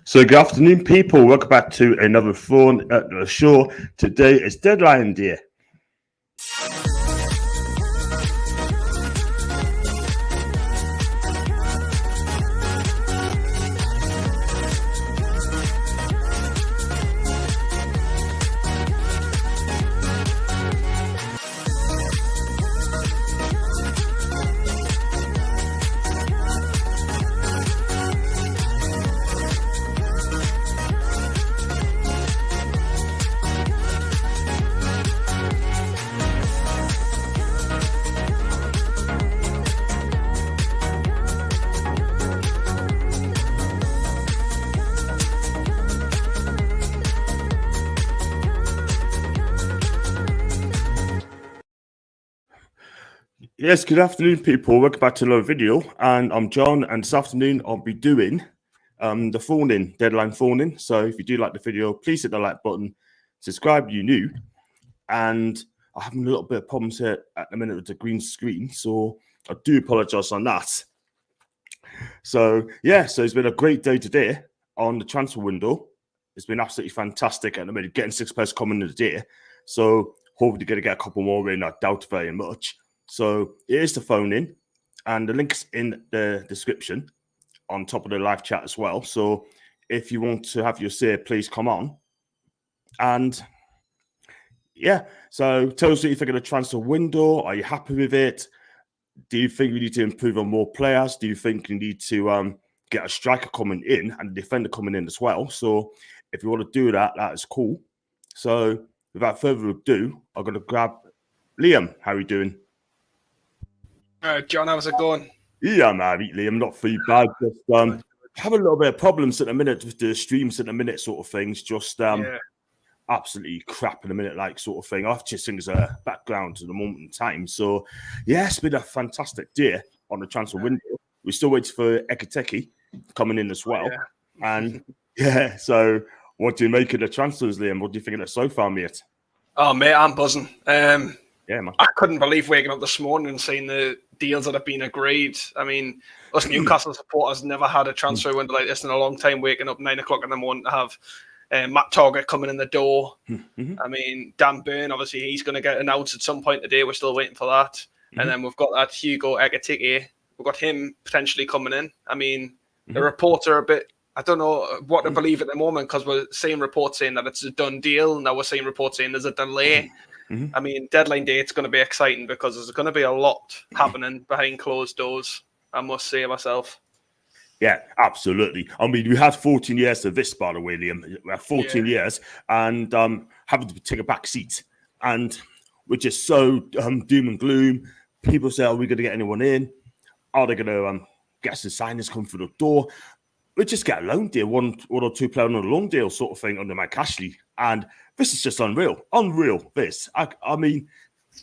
So good afternoon, people. Welcome back to another phone show. Today is deadline day. Yes, good afternoon, people. Welcome back to another video. And I'm John, and this afternoon I'll be doing the phone-in, deadline phone-in. So if you do like the video, please hit the like button, subscribe if you're new. And I'm having a little bit of problems here at the minute with the green screen, so I do apologise on that. So, yeah, so it's been a great day today on the transfer window. It's been absolutely fantastic at the minute, getting 6 players coming in the day. So hopefully going to get a couple more in, I doubt very much. So it is the phone in, and the link's in the description on top of the live chat as well. So if you want to have your say, please come on. And yeah, so tell us what you think of the transfer window. Are you happy with it? Do you think we need to improve on more players? Do you think you need to get a striker coming in and a defender coming in as well? So if you want to do that, that is cool. So without further ado, I'm going to grab Liam. How are you doing? John, how's it going? Yeah, man, Liam, not too bad. Just have a little bit of problems at the minute with the streams at the minute, sort of things. Just absolutely crap in the minute, like sort of thing. I've just things a background to the moment in time. So yeah, it's been a fantastic day on the transfer window. We're still waiting for Ekiteke coming in as well. And yeah, so what do you make of the transfers, Liam? What do you think of it so far, mate? Oh, mate, I'm buzzing. Yeah, man. I couldn't believe waking up this morning and seeing the deals that have been agreed. I mean, us Newcastle supporters never had a transfer window like this in a long time, waking up 9 o'clock in the morning to have Matt Target coming in the door. I mean, Dan Burn, obviously, he's going to get announced at some point today. We're still waiting for that. And then we've got that Hugo Ekiteke. We've got him potentially coming in. I mean, the reports are a bit... I don't know what to believe at the moment, because we're seeing reports saying that it's a done deal. Now we're seeing reports saying there's a delay. I mean, deadline day, it's going to be exciting because there's going to be a lot happening behind closed doors, I must say myself. Yeah, absolutely. I mean, we had 14 years of this, by the way, Liam. We had 14 years and having to take a back seat. And we're just so doom and gloom. People say, are we going to get anyone in? Are they going to get some signings come through the door? We just get a loan deal, one or two player on a loan deal sort of thing under Mike Ashley. And this is just unreal. Unreal, this. I mean,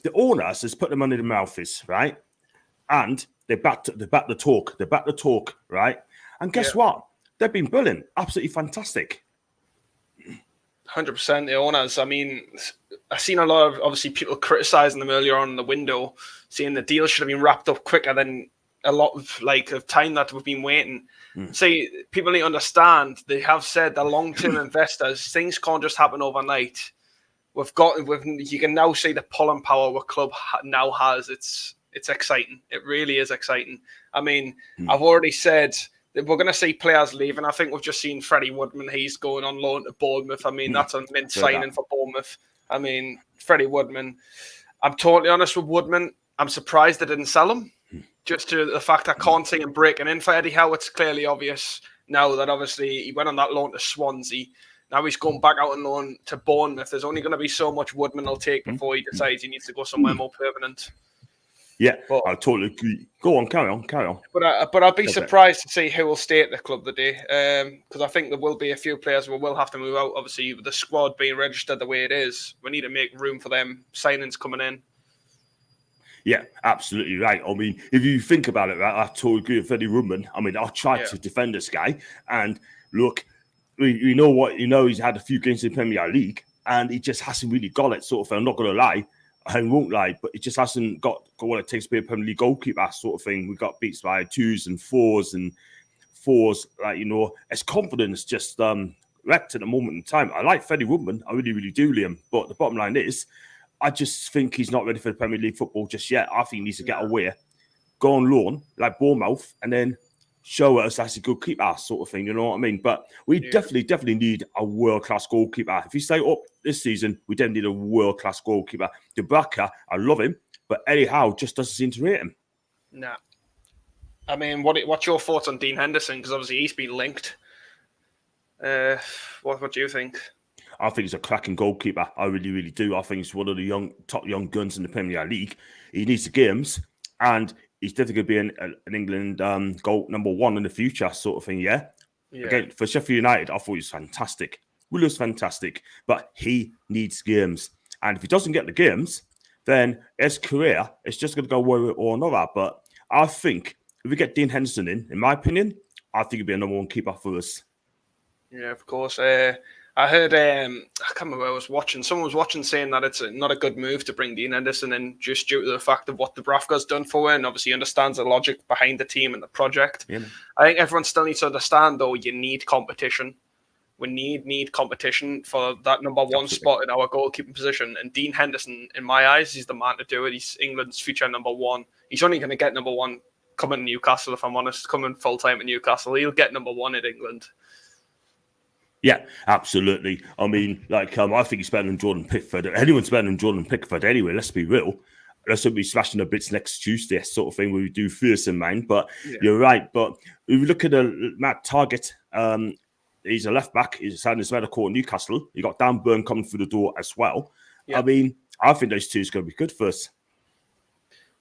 the owners has put the money in the mouths, right? And they back the talk. They back the talk, right? And guess what? They've been brilliant. Absolutely fantastic. 100%. The owners. I mean, I've seen a lot of, obviously, people criticising them earlier on in the window, saying the deal should have been wrapped up quicker than a lot of time that we've been waiting. See, people need to understand, they have said the long-term investors, things can't just happen overnight. You can now see the pulling power what club now has. It's exciting. It really is exciting. I mean, I've already said that we're going to see players leaving. I think we've just seen Freddie Woodman. He's going on loan to Bournemouth. I mean, that's a mint signing for Bournemouth. I mean, Freddie Woodman. I'm totally honest with Woodman. I'm surprised they didn't sell him. Just to the fact I can't see him breaking in for Eddie Howe. It's clearly obvious now that obviously he went on that loan to Swansea. Now he's going back out on loan to Bournemouth. There's only going to be so much Woodman will take before he decides he needs to go somewhere more permanent. Yeah, I totally agree. Go on, carry on. But I'll be surprised to see who will stay at the club today, because I think there will be a few players who will have to move out. Obviously, with the squad being registered the way it is, we need to make room for them signings coming in. Yeah, absolutely right. I mean, if you think about it, right, I totally agree with Freddie Woodman. I mean, I tried to defend this guy, and look, we know what he's had a few games in the Premier League, and he just hasn't really got it. Sort of thing. I'm not going to lie, I won't lie, but he just hasn't got what it takes to be a Premier League goalkeeper. Sort of thing. We got beats by 2s and 4s and 4s, like, you know, his confidence just wrecked at the moment in time. I like Freddie Woodman, I really, really do, Liam. But the bottom line is, I just think he's not ready for the Premier League football just yet. I think he needs to get away, go on loan, like Bournemouth, and then show us that's a good keeper sort of thing, you know what I mean? But we definitely need a world-class goalkeeper. If he stay up this season, we definitely need a world-class goalkeeper. Dubravka, I love him, but Eddie Howe just doesn't seem to rate him. Nah. I mean, what's your thoughts on Dean Henderson? Because obviously he's been linked. What do you think? I think he's a cracking goalkeeper. I really, really do. I think he's one of the top young guns in the Premier League. He needs the games, and he's definitely going to be an England goal number 1 in the future, sort of thing. Yeah. Again, for Sheffield United, I thought he was fantastic. He was fantastic, but he needs games, and if he doesn't get the games, then his career is just going to go one way or another. But I think if we get Dean Henderson in my opinion, I think he'll be a number 1 keeper for us. Yeah, of course. I heard, I can't remember where I was watching. Someone was watching saying that it's not a good move to bring Dean Henderson in just due to the fact of what Dubravka's done for him, and obviously understands the logic behind the team and the project. Yeah. I think everyone still needs to understand, though, you need competition. We need competition for that number 1 spot in our goalkeeping position. And Dean Henderson, in my eyes, he's the man to do it. He's England's future number 1. He's only going to get number 1 coming to Newcastle, if I'm honest, coming full-time at Newcastle. He'll get number 1 in England. Yeah, absolutely. I mean, like, I think he's better than Jordan Pickford. Anyone's better than Jordan Pickford anyway, let's be real. Let's be smashing the bits next Tuesday, sort of thing, where we do first in mind. But you're right. But if you look at Matt Targett, he's a left back. He's had his medical at Newcastle. You got Dan Burn coming through the door as well. Yeah. I mean, I think those two is going to be good for us.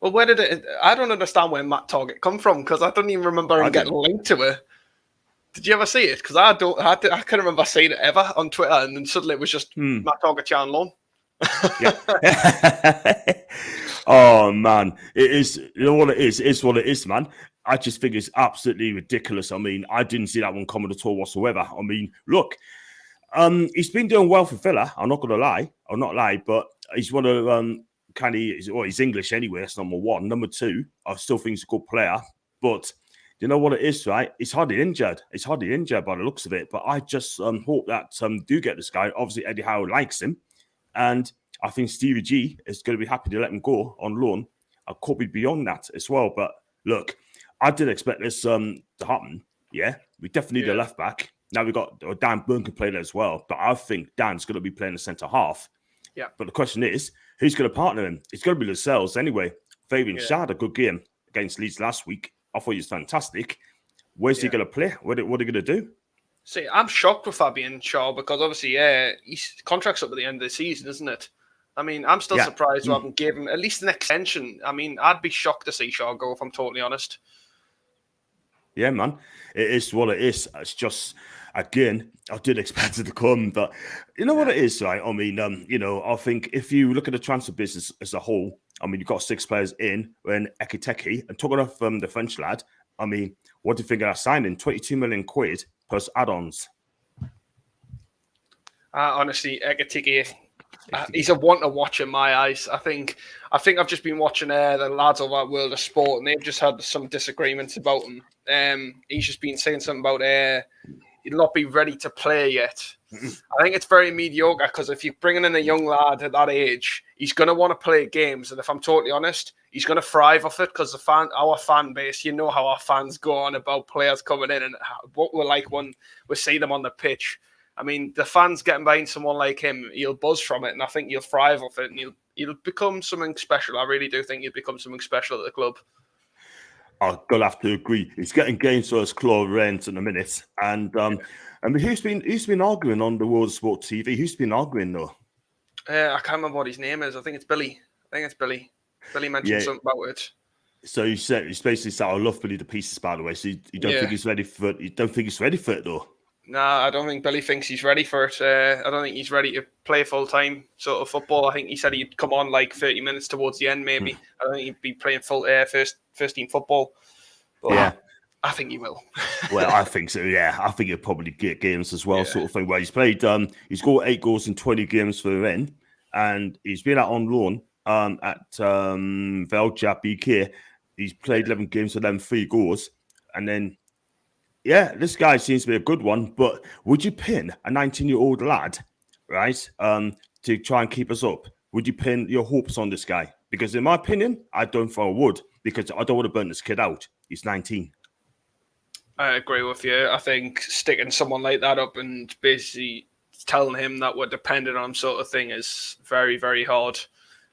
Well, I don't understand where Matt Targett come from, because I don't even remember him getting linked to it. Did you ever see it? Because I can't remember seeing it ever on Twitter, and then suddenly it was just Matt Targett on loan. Oh man, it is. You know what it is? It's what it is, man. I just think it's absolutely ridiculous. I mean, I didn't see that one coming at all whatsoever. I mean, look, he's been doing well for Villa. I'm not gonna lie. I'll not lie, but he's one of he's English anyway. That's number 1. Number 2, I still think he's a good player, but. You know what it is, right? He's hardly injured. He's hardly injured by the looks of it. But I just hope that do get this guy. Obviously, Eddie Howe likes him. And I think Stevie G is going to be happy to let him go on loan. I could be beyond that as well. But look, I did expect this to happen. Yeah, we definitely need a left back. Now we've got Dan Burn can play there as well. But I think Dan's going to be playing the centre half. Yeah. But the question is, who's going to partner him? It's going to be Lascelles anyway. Fabian Schär had a good game against Leeds last week. I thought he was fantastic. Where's he going to play? What are they going to do? See, I'm shocked with Fabian Schär, because obviously, his contract's up at the end of the season, isn't it? I mean, I'm still surprised we haven't given him at least an extension. I mean, I'd be shocked to see Schär go, if I'm totally honest. Yeah, man. It is what it is. It's just, again, I did expect it to come, but you know what it is, right? I mean, I think if you look at the transfer business as a whole, I mean, you've got 6 players in Ekiteke, and talking off the French lad, I mean, what do you think of that signing? 22 million quid plus add-ons. Honestly, Ekiteke, he's a one to watch in my eyes. I think I've just been watching the lads over at World of Sport, and they've just had some disagreements about him. He's just been saying something about he'll not be ready to play yet. I think it's very mediocre, because if you're bringing in a young lad at that age, he's going to want to play games. And if I'm totally honest, he's going to thrive off it, because our fan base, you know how our fans go on about players coming in and what we're like when we see them on the pitch. I mean, the fans getting behind someone like him, he'll buzz from it, and I think he'll thrive off it, and he'll become something special. I really do think he'll become something special at the club. I'll have to agree. He's getting games for his club rent in a minute. And I mean, who's been arguing on the World of Sport TV? Who's been arguing though? I can't remember what his name is. I think it's Billy. Billy mentioned something about it. So he's basically said, "I love Billy the pieces." By the way, so you don't think he's ready for it? You don't think he's ready for it though? No, I don't think Billy thinks he's ready for it. I don't think he's ready to play full-time sort of football. I think he said he'd come on like 30 minutes towards the end, maybe. I don't think he'd be playing full first-team football. But I think he will. Well, I think so, yeah. I think he'll probably get games as well, sort of thing, where he's played, he's got 8 goals in 20 games for Rennes, and he's been out on loan at Velja BK. He's played 11 games for them, 3 goals, and then yeah, this guy seems to be a good one, but would you pin a 19-year-old lad, right, to try and keep us up? Would you pin your hopes on this guy? Because in my opinion, I don't think I would, because I don't want to burn this kid out. He's 19. I agree with you. I think sticking someone like that up and basically telling him that we're dependent on him sort of thing is very, very hard.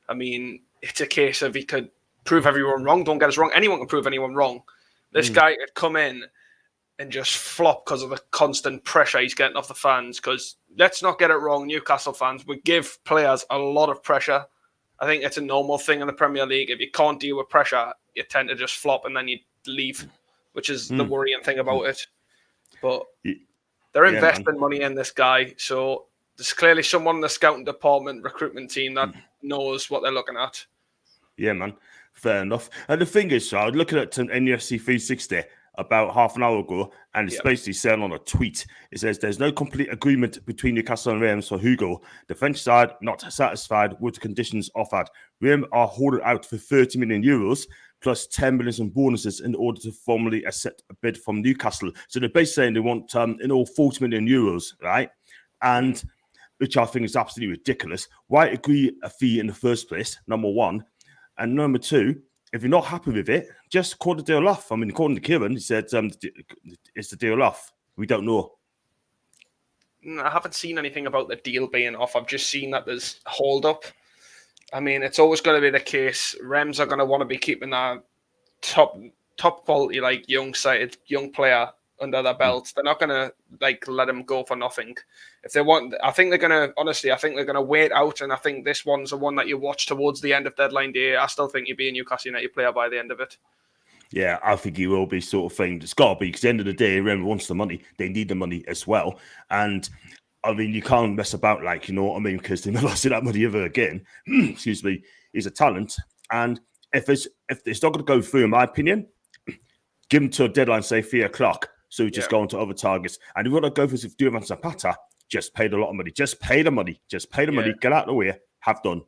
I mean, it's a case of he could prove everyone wrong. Don't get us wrong. Anyone can prove anyone wrong. This guy could come in and just flop because of the constant pressure he's getting off the fans. Because let's not get it wrong, Newcastle fans, we give players a lot of pressure. I think it's a normal thing in the Premier League. If you can't deal with pressure, you tend to just flop and then you leave, which is the worrying thing about it. But they're investing money in this guy. So there's clearly someone in the scouting department, recruitment team that knows what they're looking at. Yeah, man. Fair enough. And the thing is, so I was looking at NUFC 360 about half an hour ago, and it's basically saying on a tweet, it says there's no complete agreement between Newcastle and Reims for Hugo. The French side not satisfied with the conditions offered. Reims are holding out for 30 million euros plus 10 million in bonuses in order to formally accept a bid from Newcastle. So they're basically saying they want in all 40 million euros, right? And which I think is absolutely ridiculous. Why agree a fee in the first place, number one? And number two, if you're not happy with it, just call the deal off. I mean, according to Kieran, he said it's the deal off. We don't know. I haven't seen anything about the deal being off. I've just seen that there's a hold up. I mean, it's always going to be the case. Rems are going to want to be keeping that top quality, like young player under their belt. They're not going to let him go for nothing. If they want, I think they're going to wait out. And I think this one's the one that you watch towards the end of deadline day. I still think you'll be a Newcastle United player by the end of it. Yeah, I think he will be sort of thing. It's got to be, because at the end of the day, Rem wants the money. They need the money as well. And I mean, you can't mess about, you know what I mean, because they're not losing that money ever again. Excuse me. He's a talent. And if it's not going to go through, in my opinion, give him to a deadline, say 3 o'clock. So we just go on to other targets. And if you want to go for Duvan Zapata, just paid a lot of money. Just pay the money. Money. Get out of the way. Have done.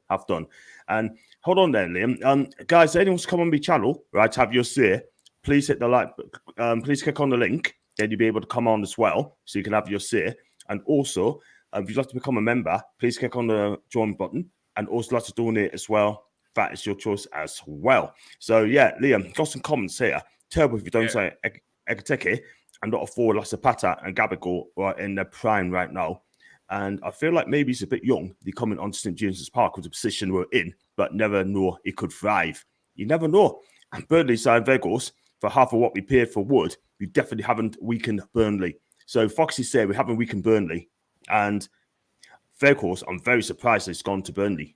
And hold on there, Liam. Guys, anyone's come on my channel, right, have your say, please hit the like. Please click on the link. Then you'll be able to come on as well, so you can have your say. And also, if you'd like to become a member, please click on the join button. And also like to donate as well. That is your choice as well. So, yeah, Liam, got some comments here. Terrible if you don't say Ekateke and not afford Zapata and Gabigol are in their prime right now. And I feel like maybe he's a bit young. He coming on St. James's Park with the position we're in, but never know he could thrive. You never know. And Burnley signed Vegas for half of what we paid for Wood. We definitely haven't weakened Burnley. So Foxy said we haven't weakened Burnley. And Vegas, I'm very surprised he's gone to Burnley.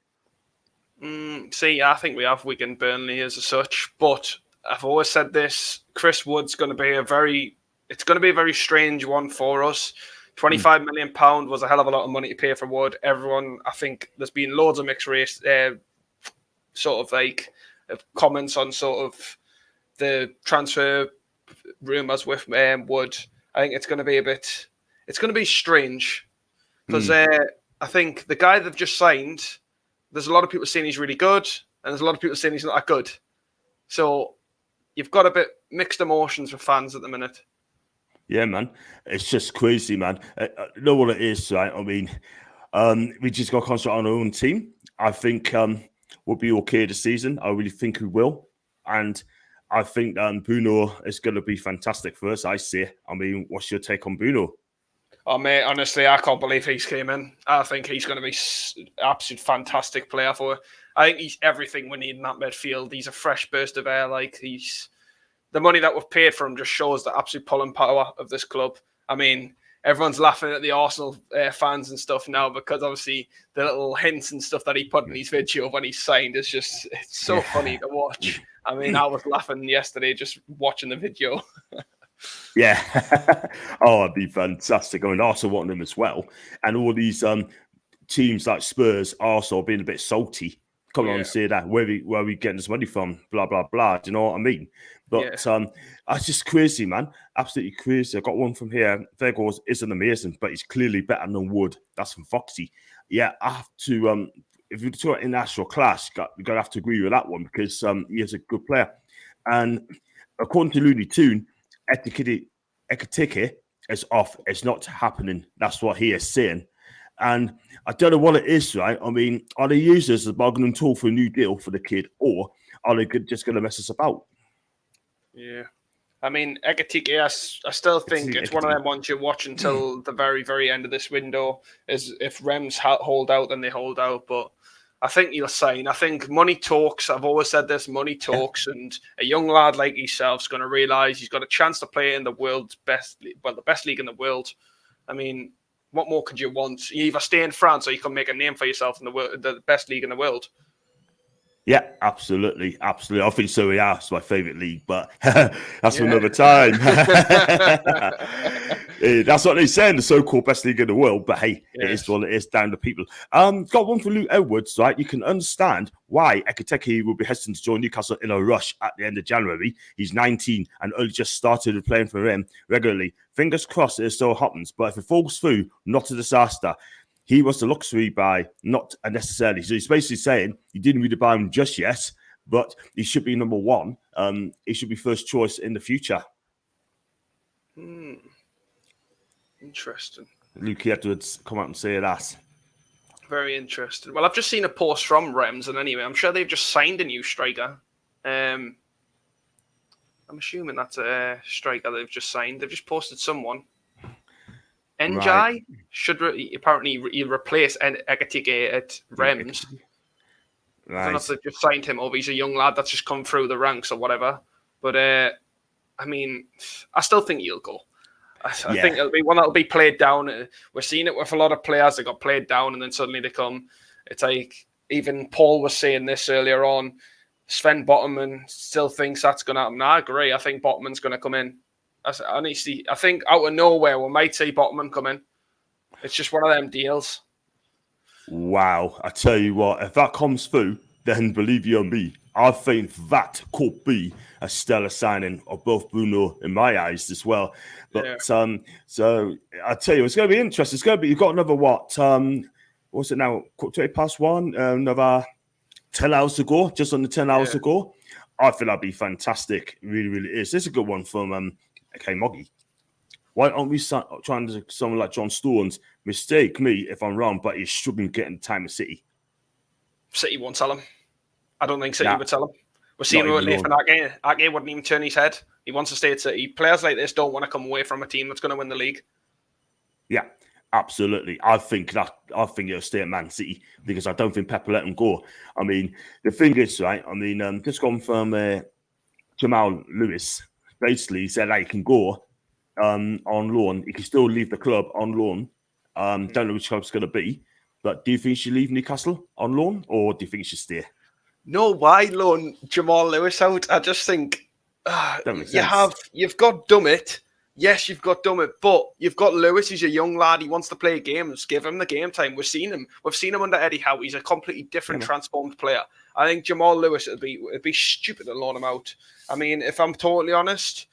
I think we have weakened Burnley as such, but I've always said this: Chris Wood's going to be a very strange one for us. £25 million was a hell of a lot of money to pay for Wood. Everyone, I think, there's been loads of mixed race, comments on sort of the transfer rumours with Wood. I think it's going to be strange because I think the guy they've just signed, there's a lot of people saying he's really good, and there's a lot of people saying he's not that good. So you've got a bit mixed emotions with fans at the minute. Yeah, man. It's just crazy, man. You know what it is, right? I mean, we just got to concentrate on our own team. I think we'll be okay this season. I really think we will. And I think Bruno is going to be fantastic for us, I say. I mean, what's your take on Bruno? Oh, mate, honestly, I can't believe he's came in. I think he's going to be an absolute fantastic player for us. I think he's everything we need in that midfield. He's a fresh burst of air. The money that we've paid for him just shows the absolute pulling power of this club. I mean, everyone's laughing at the Arsenal fans and stuff now because obviously the little hints and stuff that he put in his video when he signed is it's so funny to watch. I mean, I was laughing yesterday just watching the video. Yeah. Oh, it'd be fantastic. I mean, Arsenal wanting him as well. And all these teams like Spurs, Arsenal being a bit salty, coming on and say that, where we getting this money from, blah, blah, blah. Do you know what I mean? But it's just crazy, man. Absolutely crazy. I got one from here. Vegas isn't amazing, but he's clearly better than Wood. That's from Foxy. Yeah, I have to, if you talk international class, you're going to have to agree with that one because he is a good player. And according to Looney Tune, Ekitike is off. It's not happening. That's what he is saying. And I don't know what it is, right? I mean, are they using this as a bargaining tool for a new deal for the kid, or are they just going to mess us about? Yeah. I mean, Ekitike, I still think it's one of them ones you watch until the very, very end of this window. Is if Rems hold out, then they hold out. But I think he'll sign. I think money talks. I've always said this: money talks. Yeah. And a young lad like himself's going to realise he's got a chance to play in the world's best, well, the best league in the world. I mean, what more could you want? You either stay in France or you can make a name for yourself in the best league in the world. Yeah, absolutely. I think Serie A is my favourite league, but that's for another time. That's what they say in the so-called best league in the world, but hey, yes. It is what it is, down to people. Got one for Luke Edwards, right? You can understand why Ekitike will be hesitant to join Newcastle in a rush at the end of January. He's 19 and only just started playing for him regularly. Fingers crossed it still happens, but if it falls through, not a disaster. He was the luxury buy, not unnecessarily. So he's basically saying he didn't really buy him just yet, but he should be number one. He should be first choice in the future. Interesting. Luke Edwards come out and say that. Very interesting. Well, I've just seen a post from Rems, and anyway, I'm sure they've just signed a new striker. I'm assuming that's a striker they've just signed. They've just posted someone. Njai right. Should apparently replace Ekitike at Rems. Right. I don't know if they've just signed him over. He's a young lad that's just come through the ranks or whatever. But, I mean, I still think he'll go. I think it'll be one that'll be played down. We're seeing it with a lot of players that got played down and then suddenly they come. It's like, even Paul was saying this earlier on, Sven Botman still thinks that's going to happen. I agree. I think Botman's going to come in. Honestly, I think out of nowhere we might see Botman come in. It's just one of them deals. Wow. I tell you what, if that comes through, then believe you me, I think that could be a stellar signing of both Bruno in my eyes as well. But so I tell you, it's going to be interesting. It's going to be, you've got another what's it now? 1:20, another 10 hours to go, just under 10 hours to go. I think that'd be fantastic. It really, really is. This is a good one from okay, Moggy. Why aren't we trying to someone like John Stones? Mistake me if I'm wrong, but he's struggling getting time at City. City won't tell him. I don't think City would tell him. We're seeing with Nathan Ake. Ake wouldn't even turn his head. He wants to stay at City. Players like this don't want to come away from a team that's going to win the league. Yeah, absolutely. I think he'll stay at Man City because I don't think Pep will let him go. I mean, the thing is, right? I mean, just gone from Jamal Lewis. Basically, he said he can go on loan. He can still leave the club on loan. Don't know which club it's going to be. But do you think he should leave Newcastle on loan or do you think he should stay? No, why loan Jamal Lewis out? I just think you've got Dummett. Yes, you've got Dummett, but you've got Lewis. He's a young lad. He wants to play games. Give him the game time. We've seen him under Eddie Howe. He's a completely different, transformed player. I think Jamal Lewis, it'd be stupid to loan him out. I mean, if I'm totally honest,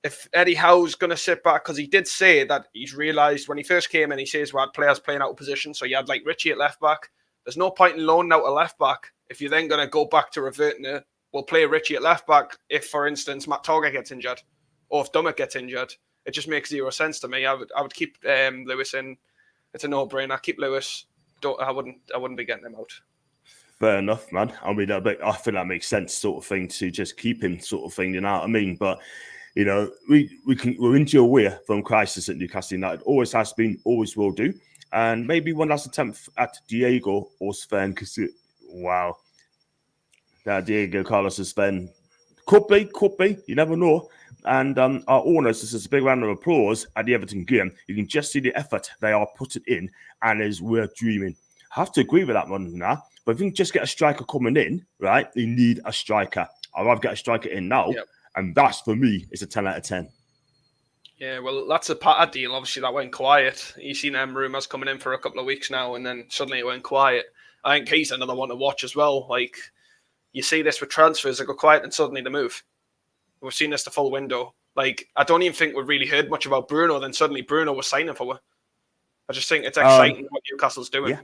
if Eddie Howe's going to sit back, because he did say that he's realised when he first came in, he says we had players playing out of position. So you had like Richie at left back. There's no point in loaning out a left back if you're then going to go back to reverting to, we'll play Richie at left back if, for instance, Matt Target gets injured or if Dummett gets injured. It just makes zero sense to me. I would keep Lewis in. It's a no-brainer. Keep Lewis. I wouldn't be getting him out. Fair enough, man. I mean, I think that makes sense, sort of thing, to just keep him, sort of thing. You know what I mean? But you know, we're into a way from crisis at Newcastle United. Always has been, always will do. And maybe one last attempt at Diego or Sven, because wow, that Diego Carlos or Sven could be. You never know. And our owners, this is a big round of applause at the Everton game. You can just see the effort they are putting in, and we're dreaming. I have to agree with that one now. But if you can just get a striker coming in, right, you need a striker. I'd rather get a striker in now. Yep. And that's, for me, it's a 10 out of 10. Yeah, well, that's a Pata deal. Obviously, that went quiet. You've seen them rumours coming in for a couple of weeks now, and then suddenly it went quiet. I think he's another one to watch as well. Like, you see this with transfers that go quiet and suddenly they move. We've seen this the full window. Like, I don't even think we've really heard much about Bruno, then suddenly Bruno was signing for it. I just think it's exciting what Newcastle's doing. Yeah,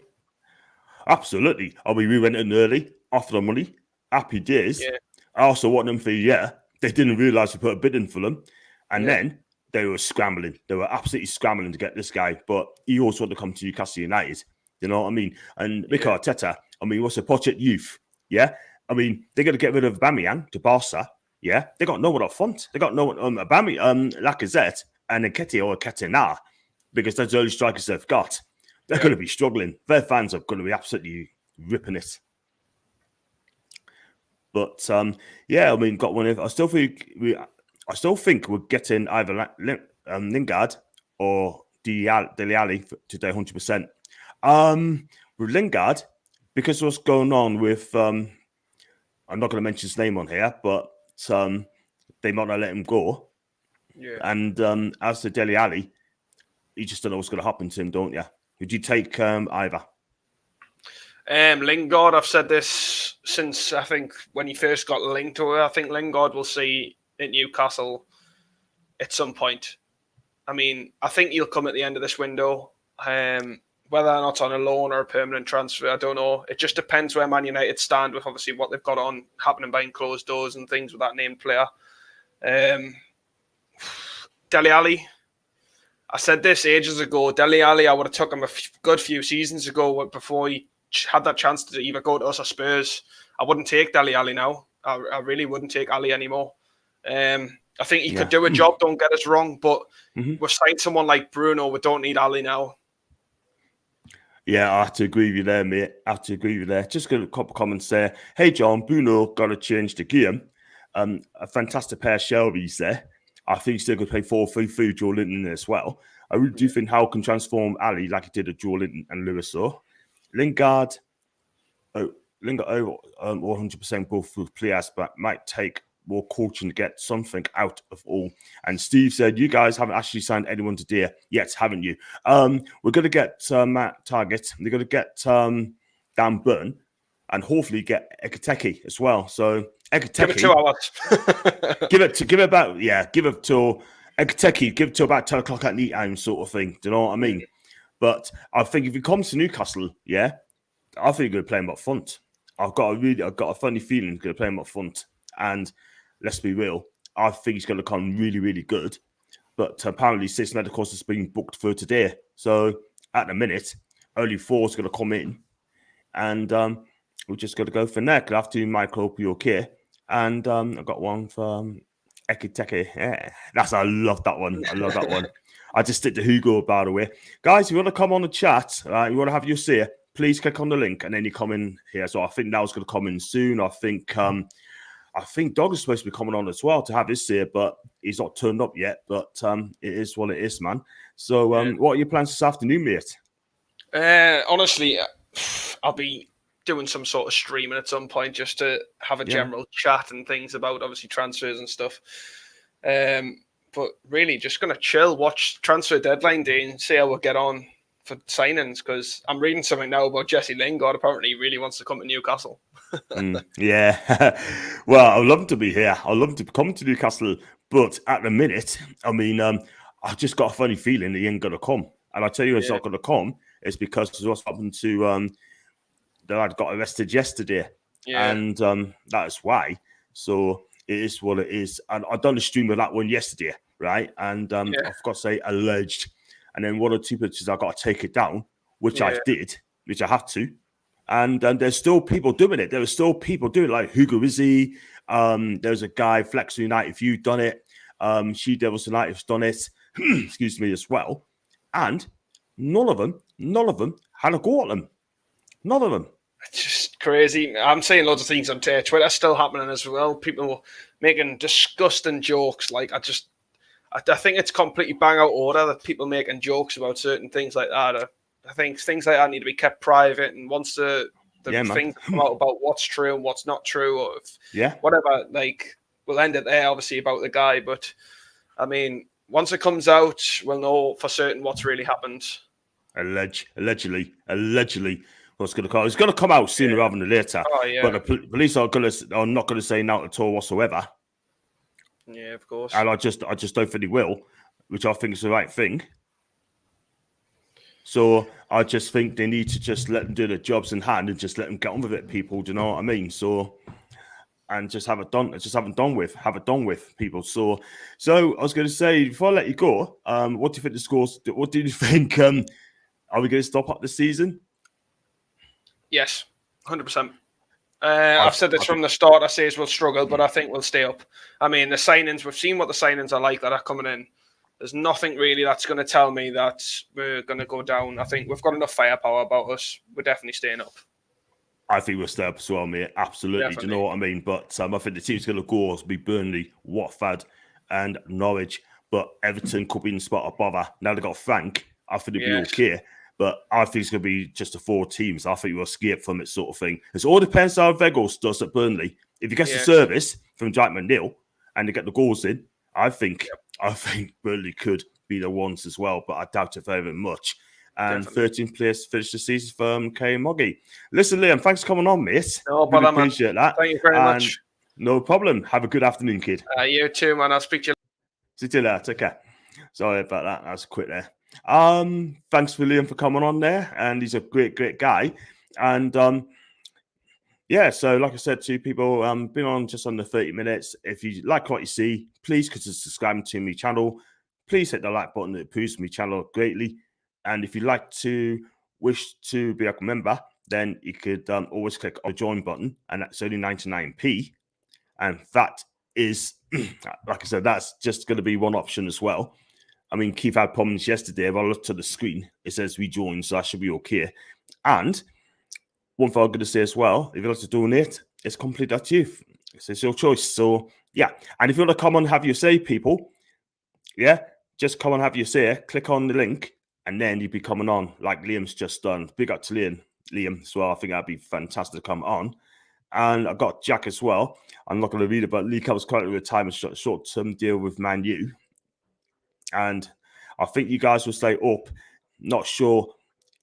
absolutely. I mean, we went in early, after the money, happy days. Yeah. I also want them for a year. They didn't realise we put a bid in for them. And then they were scrambling. They were absolutely scrambling to get this guy, but he also wanted to come to Newcastle United. You know what I mean? And Mikel Arteta, I mean, what's a Pochettino youth? Yeah, I mean, they're going to get rid of Aubameyang to Barca. Yeah, they got no one up front. They got no one, Lacazette and Nketiah or Ketina, because that's the only strikers they've got. They're going to be struggling. Their fans are going to be absolutely ripping it. But yeah, I mean, got one. I still think we're getting either Lingard or Dele Alli today, 100%. With Lingard, because what's going on with I'm not going to mention his name on here, but they might not let him go. Yeah. And as to Dele Alli, you just don't know what's going to happen to him, don't you? Would you take either? Lingard, I've said this since I think when he first got linked to it. I think Lingard will see at Newcastle at some point. I mean, I think he'll come at the end of this window. Whether or not on a loan or a permanent transfer, I don't know. It just depends where Man United stand with obviously what they've got on happening behind closed doors and things with that named player. Dele Alli, I said this ages ago. Dele Alli, I would have took him a good few seasons ago before he had that chance to either go to us or Spurs. I wouldn't take Dele Alli now. I really wouldn't take Ali anymore. I think he could do a job, don't get us wrong, but we've signed someone like Bruno. We don't need Ali now. Yeah, I have to agree with you there, mate. I have to agree with you there. Just got a couple of comments there. Hey, John, Bruno got to change the game. A fantastic pair of Shelby's there. I think he's still going to play 4-3-3 Joe Linton as well. I really do think Howe can transform Ali like he did with Joe Linton and Lewis. So Lingard, 100% both through players, but might take more coaching to get something out of all. And Steve said, you guys haven't actually signed anyone today yet, haven't you? We're going to get Matt Target. They're going to get Dan Burn and hopefully get Ekiteke as well. So Ekiteke, give it 2 hours. give it to Ekiteke, give it to about 10 o'clock at night time sort of thing. Do you know what I mean? But I think if he comes to Newcastle, I think he's going to play him up front. I've got a funny feeling he's going to play him up front. And let's be real, I think he's going to come really, really good. But apparently 6 medicals has been booked for today. So at the minute, only 4 is going to come in. And we're just going to go for neck. After Michael, hope you're okay. And I've got one for Ekiteke. Yeah, I love that one. I love that one. I just stick to Hugo, by the way. Guys, if you want to come on the chat, you want to have your say, please click on the link and then you come in here. So I think that was going to come in soon. I think Dog is supposed to be coming on as well to have his say, but he's not turned up yet. But it is what it is, man. So what are your plans this afternoon, mate? Honestly, I'll be doing some sort of streaming at some point just to have a general chat and things about obviously transfers and stuff. But really just going to chill, watch transfer deadline day and see how we'll get on for signings, because I'm reading something now about Jesse Lingard. Apparently he really wants to come to Newcastle. Yeah. Well, I'd love to be here. I'd love to come to Newcastle. But at the minute, I mean, I've just got a funny feeling he ain't going to come. And I'll tell you it's not going to come. It's because what's happened to the lad got arrested yesterday. Yeah. And that is why. So it is what it is. And I done a stream of that one yesterday, right? And I've got to say alleged. And then 1 or 2 pictures, I got to take it down, which I did, which I have to. And there's still people doing it. There are still people doing it, like Hugo Izzy. There's a guy, Flex United, if you've done it. She Devils United has done it, excuse me, as well. And none of them had a go at them. None of them. It's just crazy. I'm saying loads of things on Twitter still happening as well. People making disgusting jokes. Like, I think it's completely bang out order that people making jokes about certain things like that. I think things like that need to be kept private. And once the things come out about what's true and what's not true, or whatever, like, we'll end it there, obviously, about the guy. But, I mean, once it comes out, we'll know for certain what's really happened. Allegedly. What's going to come? It's going to come out sooner rather than later. Oh, yeah. But the police are not going to say no at all whatsoever. Yeah, of course. And I just don't think they will, which I think is the right thing. So I just think they need to just let them do their jobs in hand and just let them get on with it, people. Do you know what I mean? So and just have it done. Have it done with people. So I was going to say, before I let you go, what do you think the scores? What do you think? Are we going to stop up the season? Yes, 100%. I've said this from the start. I say we'll struggle, but I think we'll stay up. I mean, the signings, we've seen what the signings are like that are coming in. There's nothing really that's going to tell me that we're going to go down. I think we've got enough firepower about us. We're definitely staying up. I think we'll stay up as well, mate. Absolutely. Definitely. Do you know what I mean? But I think the team's going to go will be Burnley, Watford, and Norwich. But Everton could be in the spot above her. Now they've got Frank. I think it'll be okay. But I think it's going to be just the 4 teams. I think we'll escape from it, sort of thing. It all depends how Vegas does at Burnley. If he gets the service from Jack McNeil and they get the goals in, I think Burnley could be the ones as well. But I doubt it very much. And 13th place finished the season from K Moggy. Listen, Liam, thanks for coming on, mate. No bother, man. Appreciate that. Thank you very much. No problem. Have a good afternoon, kid. You too, man. I'll speak to you. See you later. Take care. Sorry about that. That was quick there. Thanks for Liam for coming on there, and he's a great guy. And yeah, so like I said to people, been on just under 30 minutes. If you like what you see, please consider subscribing to my channel. Please hit the like button. It boosts my channel greatly. And if you'd like to wish to be a member, then you could always click on the join button, and that's only 99p. And that is, like I said, that's just going to be one option as well. I mean, Keith had problems yesterday. If I looked at the screen, it says we join, so that should be okay. And one thing I'm going to say as well, if you'd like to donate, it's completely up to you. It's your choice. So, yeah. And if you want to come and have your say, people, yeah, just come and have your say. Click on the link, and then you'll be coming on like Liam's just done. Big up to Liam as well. I think that'd be fantastic to come on. And I got Jack as well. I'm not going to read it, but Lee was currently with a short-term deal with Man U. And I think you guys will stay up. Not sure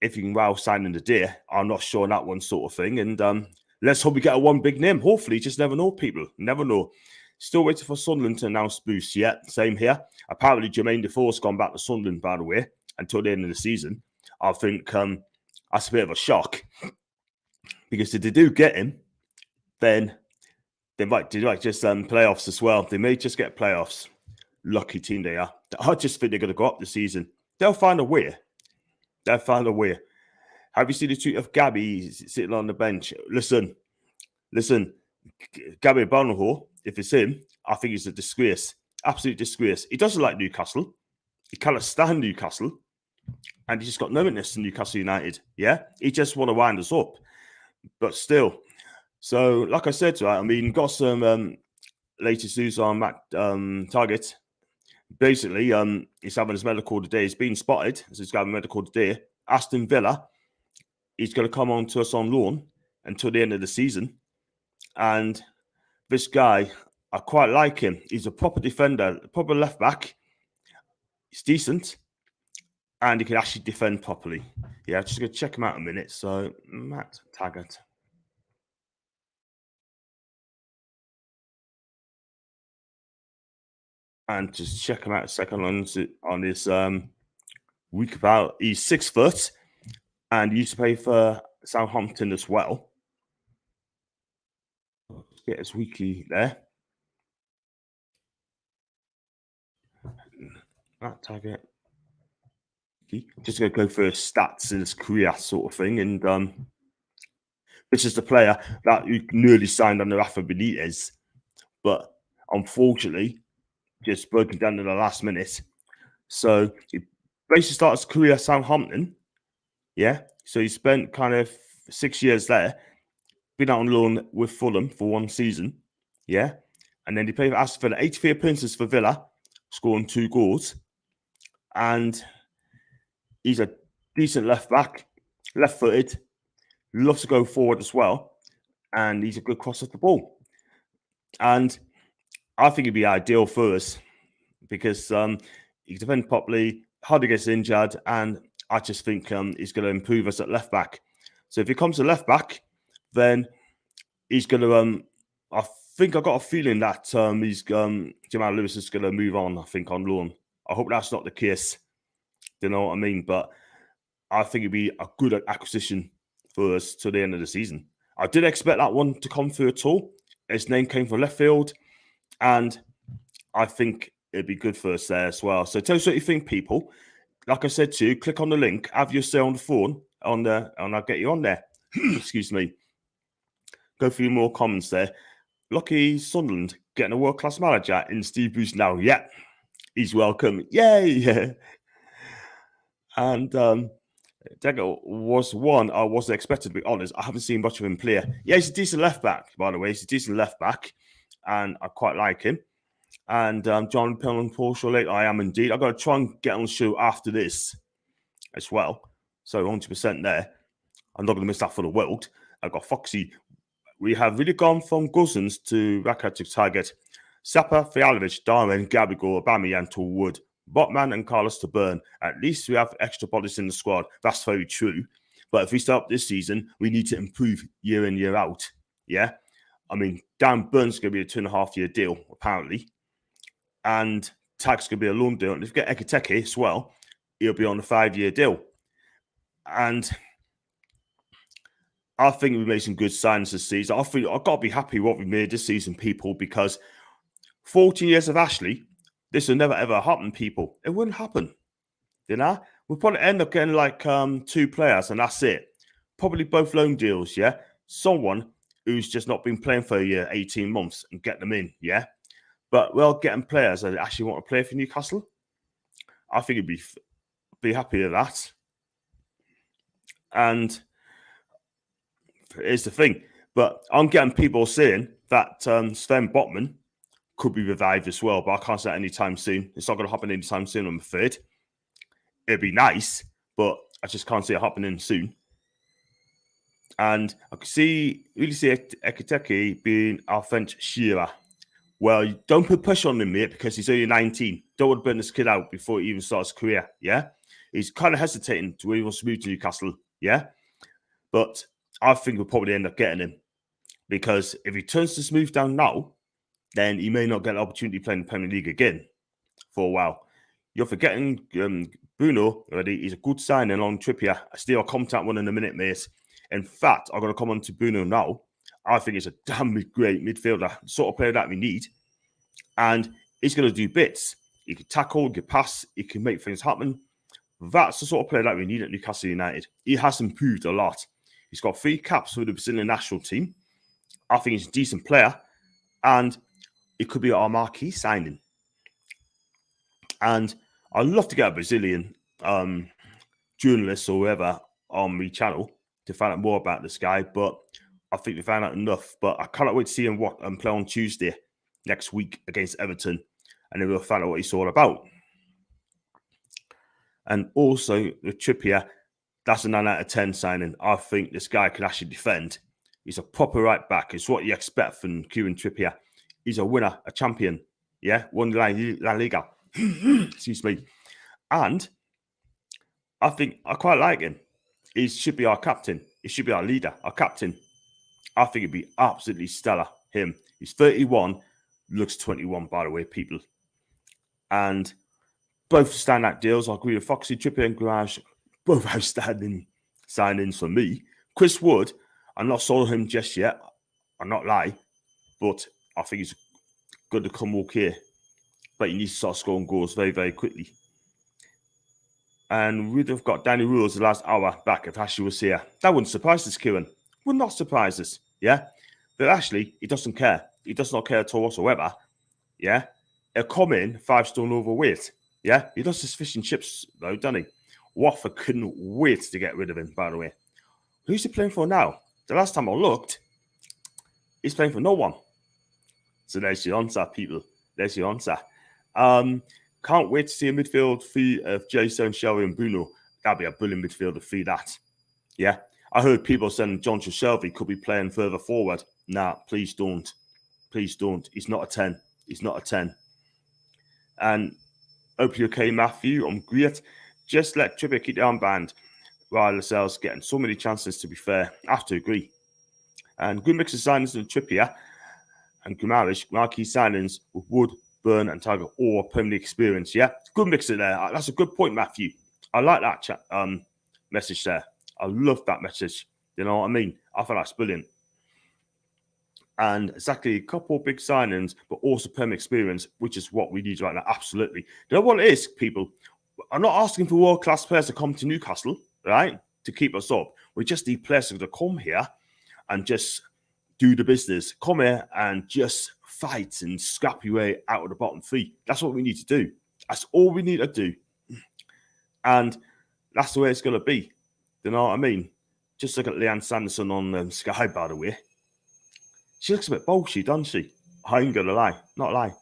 if you can well sign in the day. I'm not sure on that one, sort of thing. And let's hope we get a one big name. Hopefully, just never know, people. Never know. Still waiting for Sunderland to announce boosts yet. Same here. Apparently, Jermaine Defoe's gone back to Sunderland, by the way, until the end of the season. I think that's a bit of a shock. Because if they do get him, then they might do like just playoffs as well. They may just get playoffs. Lucky team they are. I just think they're going to go up this season. They'll find a way. They'll find a way. Have you seen the tweet of Gabby sitting on the bench? Listen. Gabby Barnaho, if it's him, I think he's a disgrace. Absolute disgrace. He doesn't like Newcastle. He cannot stand Newcastle. And he just got no interest in Newcastle United. Yeah? He just want to wind us up. But still. So, like I said, right, I mean, got some latest news on Matt Target. Basically, he's having his medical today. He's been spotted. So he's having a medical today. Aston Villa, he's going to come on to us on loan until the end of the season. And this guy, I quite like him. He's a proper defender, a proper left back. He's decent. And he can actually defend properly. Yeah, just going to check him out in a minute. So, Matt Taggart. And just check him out a second on this week about. He's 6 foot and he used to play for Southampton as well. Let's get his weekly there. That target. Just going to go for his stats in his career, sort of thing. And this is the player that nearly signed under Rafa Benitez, but unfortunately, just broken down in the last minute. So he basically started his career at Southampton. Yeah. So he spent kind of 6 years there, been out on loan with Fulham for 1 season. Yeah. And then he played for Aston Villa, 83 appearances for Villa, scoring 2 goals. And he's a decent left back, left footed, loves to go forward as well. And he's a good cross at the ball. And I think he'd be ideal for us because he can defend properly, hardly gets injured, and I just think he's going to improve us at left back. So if he comes to left back, then he's going to. I think I got a feeling that Jamal Lewis is going to move on. I think on loan. I hope that's not the case. You know what I mean? But I think it'd be a good acquisition for us to the end of the season. I did expect that one to come through at all. his name came from left field, and I think it'd be good for us there as well. So tell us what you think, people. Like I said to you, click on the link, have your say on the phone, and I'll get you on there. Excuse me. Go through more comments there. Lucky Sunderland getting a world-class manager in Steve Bruce now. Yeah, he's welcome. Yay! And Dego was one I wasn't expected, to be honest. I haven't seen much of him play. Yeah, he's a decent left-back, by the way. He's a decent left-back, and I quite like him. And John Pillman, Paul Shirley, I am indeed. I've got to try and get on the show after this as well. So 100% there. I'm not going to miss that for the world. I've got Foxy. We have really gone from Guzans to Raka to target. Sapa, Fialovic, Darwin, Gabigol, Aubameyang to Wood, Botman and Carlos to Burn. At least we have extra bodies in the squad. That's very true. But if we start this season, we need to improve year in, year out. Yeah? I mean, Dan Burn's going to be a 2.5-year deal, apparently. And Tag's going to be a loan deal. And if you get Ekiteke as well, he'll be on a 5-year deal. And I think we made some good signings this season. I've got to be happy with what we made this season, people, because 14 years of Ashley, this will never, ever happen, people. It wouldn't happen. You know? We'll probably end up getting like 2 players, and that's it. Probably both loan deals, yeah? Someone who's just not been playing for a year, 18 months, and get them in, yeah? But we're getting players that actually want to play for Newcastle. I think you'd be happy with that. And here's the thing. But I'm getting people saying that Sven Botman could be revived as well, but I can't say that anytime soon. It's not going to happen anytime soon, I'm afraid. It'd be nice, but I just can't see it happening soon. And I can really see Ekiteke being our French Shearer. Well, don't put pressure on him, mate, because he's only 19. Don't want to burn this kid out before he even starts his career, yeah? He's kind of hesitating to where he wants to move to Newcastle, yeah? But I think we'll probably end up getting him, because if he turns this move down now, then he may not get an opportunity playing the Premier League again for a while. You're forgetting Bruno already. He's a good signing on Trippier. I still contact one in a minute, mate. In fact, I'm going to come on to Bruno now. I think he's a damn great midfielder, the sort of player that we need. And he's going to do bits. He can tackle, he can pass, he can make things happen. That's the sort of player that we need at Newcastle United. He has improved a lot. He's got 3 caps for the Brazilian national team. I think he's a decent player. And it could be our marquee signing. And I'd love to get a Brazilian journalist or whoever on my channel to find out more about this guy. But I think we found out enough. But I cannot wait to see him play on Tuesday next week against Everton. And then we'll find out what he's all about. And also, the Trippier, that's a 9 out of 10 signing. I think this guy can actually defend. He's a proper right back. It's what you expect from Kieran Trippier. He's a winner, a champion. Yeah, won La Liga. Excuse me. And I think I quite like him. He should be our captain. He should be our leader, our captain. I think it'd be absolutely stellar, him. He's 31, looks 21, by the way, people. And both standout deals. I agree with Foxy, Trippier and Garage. Both outstanding signings for me. Chris Wood, I'm not sold him just yet. I'm not lying. But I think he's good to come walk here. But he needs to start scoring goals very, very quickly. And we'd have got Danny Rules the last hour back if Ashley was here. That wouldn't surprise us, Kieran. Would not surprise us, yeah? But Ashley, he doesn't care. He does not care at all whatsoever, yeah? He'll come in 5 stone overweight, yeah? He does his fish and chips, though, doesn't he? Watford couldn't wait to get rid of him, by the way. Who's he playing for now? The last time I looked, he's playing for no one. So there's the answer, people. There's the answer. Can't wait to see a midfield fee of Jason, Shelby and Bruno. That'd be a brilliant midfield to feed that. Yeah. I heard people saying John Shelby could be playing further forward. Nah, please don't. Please don't. He's not a 10. He's not a 10. And hope you're okay, Matthew. I'm great. Just let Trippier keep the armband while Lascelles getting so many chances, to be fair. I have to agree. And good mix of signings in Trippier and Gumarish, marquee signings with Wood, Burn and Tiger, all Premier League experience, yeah? Good mixer there. That's a good point, Matthew. I like that message there. I love that message. You know what I mean? I thought that's brilliant. and exactly a couple of big signings, but also perm experience, which is what we need right now. Absolutely. You know what it is, people? I'm not asking for world-class players to come to Newcastle, right, to keep us up. We just need players to come here and just do the business. Come here and just fight and scrap your way out of the bottom three. That's what we need to do. That's all we need to do. And that's the way it's going to be. You know what I mean? Just look at Leanne Sanderson on Sky, by the way. She looks a bit bolshy, doesn't she? I ain't going to lie. Not lie.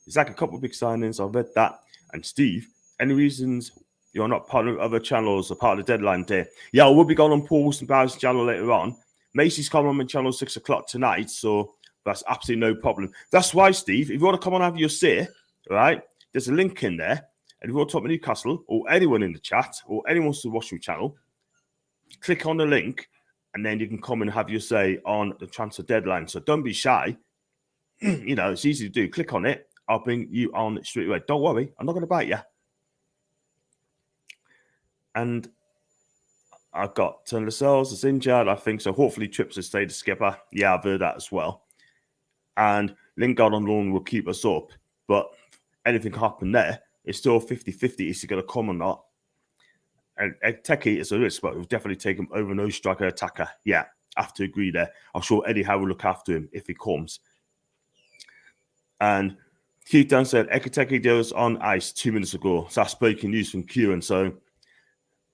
It's like a couple of big signings. I've read that. And Steve, any reasons you're not part of other channels or part of the deadline day? Yeah, I will be going on Paul's and Barry's channel later on. Macy's coming on my channel 6 o'clock tonight, so that's absolutely no problem. That's why, Steve, if you want to come on and have your say, right, there's a link in there. And if you want to talk to Newcastle or anyone in the chat or anyone wants to watch your channel, click on the link and then you can come and have your say on the transfer deadline. So don't be shy. You know, it's easy to do. Click on it. I'll bring you on straight away. Don't worry. I'm not going to bite you. And I've got Lascelles is injured, I think. So hopefully Trips will stay the skipper. Yeah, I've heard that as well. And Lingard on loan will keep us up. But anything can happen there. It's still 50-50. Is he going to come or not? And Teki is a risk, but we'll definitely take him over no striker attacker. Yeah, I have to agree there. I'm sure Eddie Howe will look after him if he comes. And Keith Dunn said Ekiteke deals on ice 2 minutes ago. So that's breaking news from Kieran. So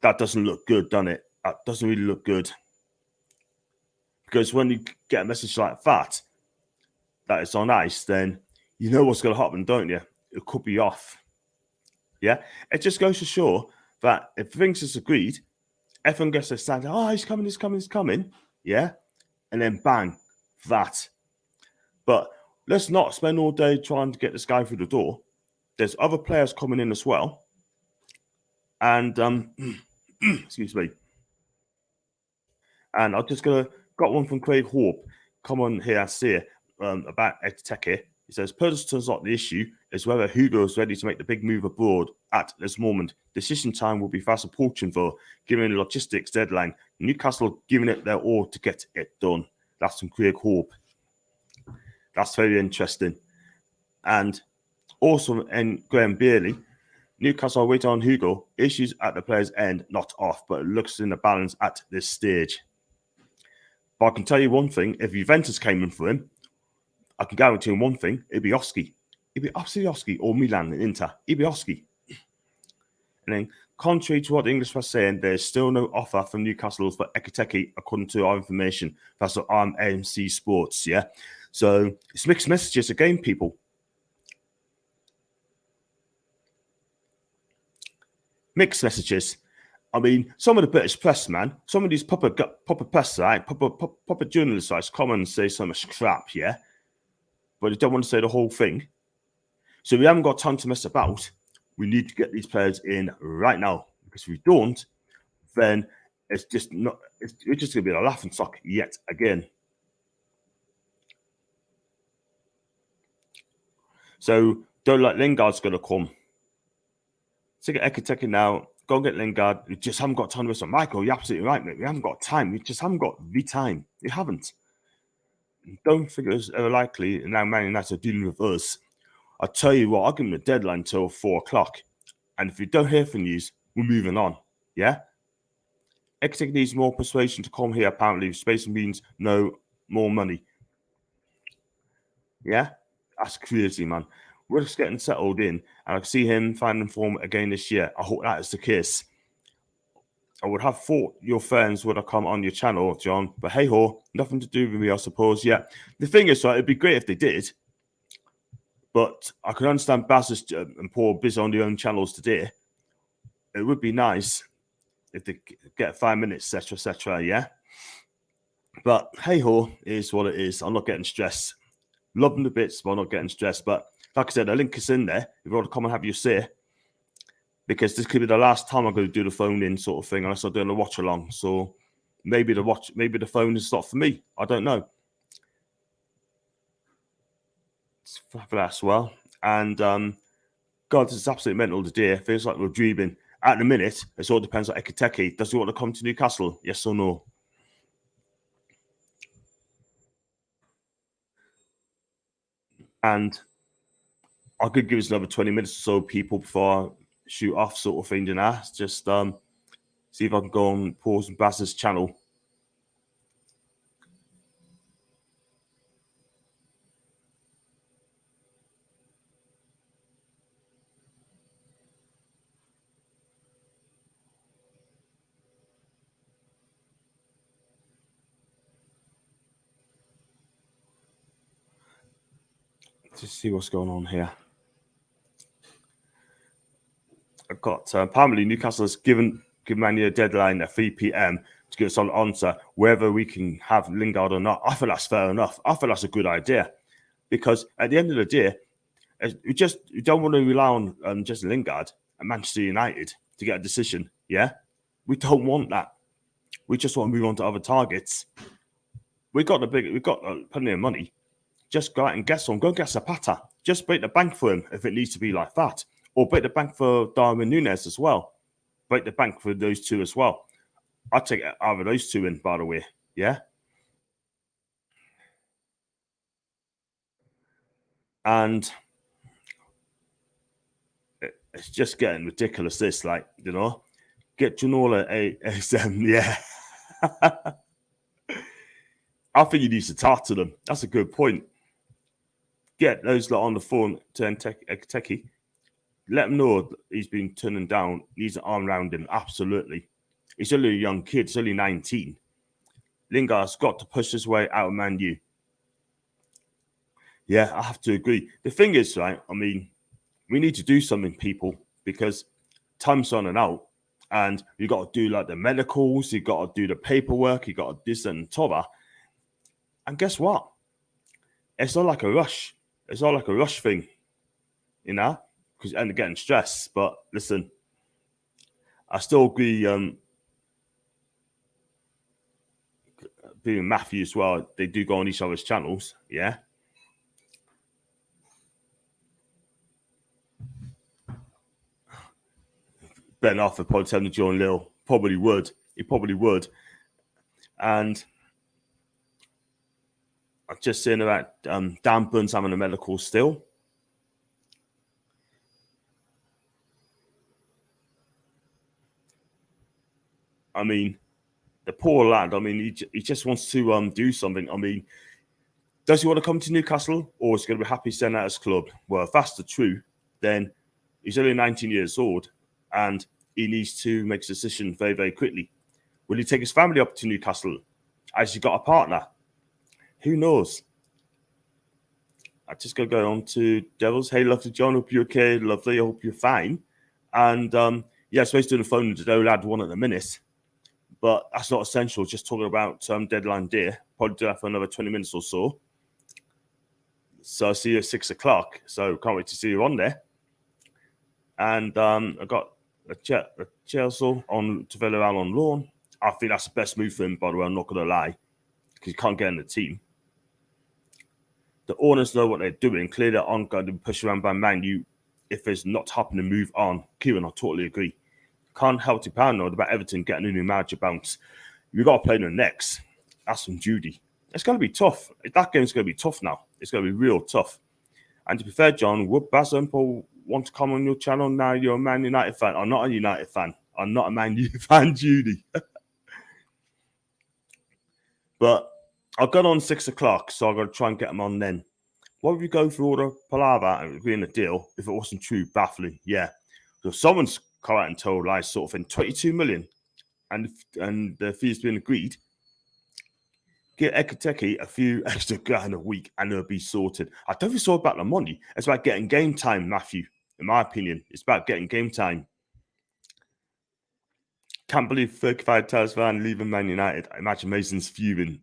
that doesn't look good, doesn't it? That doesn't really look good. Because when you get a message like that it's on ice, then you know what's going to happen, don't you? It could be off. Yeah? It just goes to show that if things is agreed, everyone gets a stand, oh, he's coming, he's coming, he's coming. Yeah? And then bang, that. But let's not spend all day trying to get this guy through the door. There's other players coming in as well. And, excuse me. And I'm just got one from Craig Hope. Come on here, I see it, about Ekiteke. He says, Purdson's not the issue. It's whether Hugo is ready to make the big move abroad at this moment. Decision time will be fast approaching, though, given the logistics deadline. Newcastle giving it their all to get it done. That's from Craig Hope. That's very interesting. And also, and Graham Bailey, Newcastle waiting on Hugo. Issues at the player's end, not off, but it looks in the balance at this stage. But I can tell you one thing. If Juventus came in for him, I can guarantee him one thing. It'd be Oski. It'd be absolutely Oski or Milan and Inter. It'd be Oski. And then, contrary to what the English was saying, there's still no offer from Newcastle for Ekiteke, according to our information. That's on AMC Sports, yeah? So it's mixed messages again, people. Mixed messages. I mean, some of the British press, man, some of these proper press, right? Proper journalists, right, come and say so much crap, yeah? But they don't want to say the whole thing. So we haven't got time to mess about. We need to get these players in right now. Because if we don't, then it's just not, it's just going to be a laughing stock yet again. So don't like Lingard's going to come. So get Ekiteke now. Go and get Lingard. We just haven't got time to mess up. Michael, you're absolutely right, mate. We haven't got time. We just haven't got the time. We haven't. Don't think it's likely now Man United are dealing with us. I'll tell you what, I'll give them a deadline till 4 o'clock. And if we don't hear from you, we're moving on. Yeah? Ekiteke needs more persuasion to come here, apparently. Space means no more money. Yeah? That's crazy, man. We're just getting settled in. And I can see him finding form again this year. I hope that is the case. I would have thought your fans would have come on your channel, John. But hey ho, nothing to do with me, I suppose. Yeah. The thing is, right, it'd be great if they did. But I can understand Baz and Paul busy on their own channels today. It would be nice if they get 5 minutes, etc., yeah? But hey ho, it is what it is. I'm not getting stressed. Love them the bits, but I'm not getting stressed. But like I said, the link is in there. If you want to come and have your say. Because this could be the last time I'm going to do the phone in sort of thing, unless I'm doing a watch along. So maybe the phone is not for me. I don't know. It's fabulous as well. And God, this is absolutely mental today. It feels like we're dreaming. At the minute, it all depends on Ekiteke. Does he want to come to Newcastle? Yes or no? And I could give us another 20 minutes or so, people, before I shoot off, sort of thing, you know. Just see if I can go on Paul's and Baz's channel. To see what's going on here. I've got apparently Newcastle has given Man U a deadline at 3 p.m. to get us on answer whether we can have Lingard or not. I feel that's fair enough. I feel that's a good idea, because at the end of the day, we don't want to rely on just Lingard and Manchester United to get a decision. Yeah, we don't want that. We just want to move on to other targets. We've got plenty of money. Just go out and get some. Go get Zapata. Just break the bank for him if it needs to be like that. Or break the bank for Darwin Núñez as well. Break the bank for those two as well. I'll take either of those two in, by the way. Yeah? And it's just getting ridiculous, this. Like, you know? Get Janola ASM. Yeah. I think you need to talk to them. That's a good point. Get those lot on the phone to Techie. Let him know he's been turning down. Needs an arm around him. Absolutely. He's only a young kid. He's only 19. Lingard's got to push his way out of Man U. Yeah, I have to agree. The thing is, right, I mean, we need to do something, people, because time's running out. And you got to do like the medicals. You got to do the paperwork. You got to do this and that. And guess what? It's not like a rush. It's not like a rush thing, you know? Because and getting stressed. But listen, I still agree. Being Matthew as well, they do go on each other's channels. Yeah. Ben Arthur probably tell him to join Lil. Probably would. He probably would. And I'm just saying about Dan Burns having a medical still. I mean, the poor lad. I mean, he just wants to do something. I mean, does he want to come to Newcastle, or is he going to be happy staying at his club? Well, if that's the truth, then he's only 19 years old, and he needs to make a decision very, very quickly. Will he take his family up to Newcastle? Has he got a partner? Who knows? I just got to go on to Devils. Hey, lovely John. Hope you're okay. Lovely. I hope you're fine. And yeah, I'm supposed to do the phone to the lad one at the minute, but that's not essential. Just talking about deadline day. Probably do that for another 20 minutes or so. So I'll see you at 6 o'clock. So can't wait to see you on there. And I got a Chelsea on to Villarreal on loan. I think that's the best move for him, by the way. I'm not going to lie, because he can't get in the team. The owners know what they're doing. Clearly, they're on going to push around by Man U if it's not happening, move on. Kieran, I totally agree. Can't help to paranoid about Everton getting a new manager bounce. We've got to play them next. That's from Judy. It's going to be tough. That game's going to be tough now. It's going to be real tough. And to be fair, John, would Baz and Paul want to come on your channel now? You're a Man United fan. I'm not a United fan. I'm not a Man U fan, Judy. But I've got on 6 o'clock, so I've got to try and get them on then. What would we go through all the palaver and agreeing a deal if it wasn't true? Baffling. Yeah. So someone's come out and told lies, sort of thing. 22 million, and the fee's been agreed. Get Ekateki a few extra grand a week and it'll be sorted. I don't think it's all about the money. It's about getting game time, Matthew. In my opinion, it's about getting game time. Can't believe 35 times fan leaving Man United. I imagine Mason's fuming.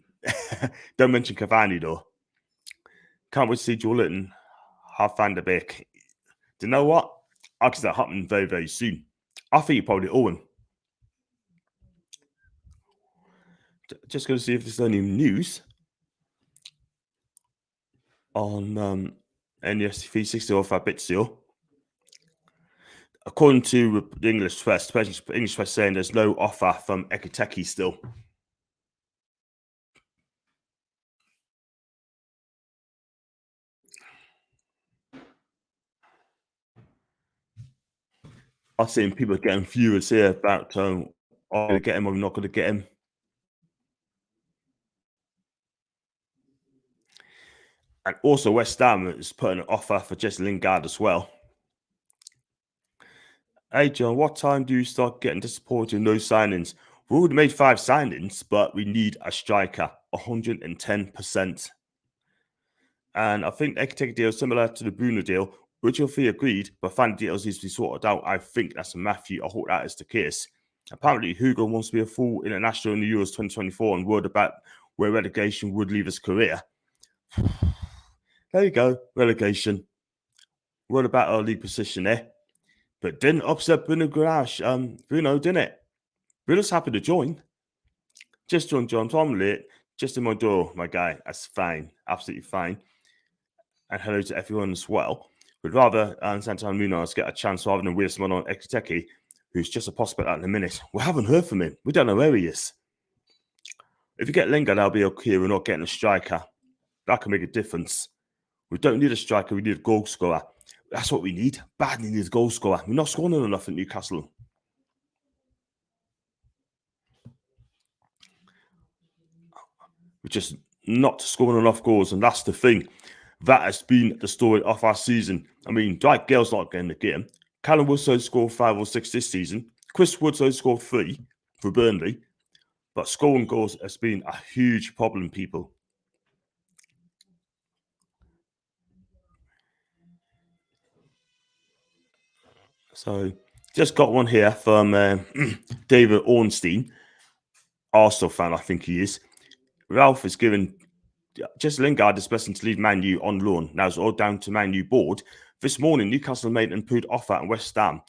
Don't mention Cavani though. Can't wait to see Joe Litton have Van der Beek. Do you know what? I can see that happening very, very soon. I think you probably owe him. Just going to see if there's any news on NES 360 or Fabrizio. According to the English press saying there's no offer from Ekateki still. I've seen people getting furious here about are we going to get him or we're not going to get him. And also West Ham is putting an offer for Jesse Lingard as well. Hey John, what time do you start getting disappointed in those signings? We already made 5 signings, but we need a striker, 110%. And I think they could take a deal similar to the Bruno deal, which you'll feel agreed, but fan deals needs to be sorted out. I think that's a Matthew. I hope that is the case. Apparently, Hugo wants to be a full international in the Euros 2024 and worried about where relegation would leave his career. There you go, relegation. Worried about our league position there. But didn't upset Bruno Garage. Bruno, didn't it? Bruno's happy to join. Just joined John. So I'm late. Just in my door, my guy. That's fine. Absolutely fine. And hello to everyone as well. We'd rather Santana Munoz get a chance rather than Will Simon on Ekiteke, who's just a prospect at the minute. We haven't heard from him. We don't know where he is. If you get Lingard, that'll be okay. We're not getting a striker. That can make a difference. We don't need a striker. We need a goal scorer. That's what we need. Badly need a goal scorer. We're not scoring enough at Newcastle. We're just not scoring enough goals, and that's the thing. That has been the story of our season. I mean, Dwight Gale's not getting the game. Callum Wilson scored 5 or 6 this season. Chris Woodson scored 3 for Burnley. But scoring goals has been a huge problem, people. So, just got one here from David Ornstein. Arsenal fan, I think he is. Ralph is given Jesse Lingard is best to leave Man U on loan. Now it's all down to Man U board. This morning, Newcastle made an improved offer and West Ham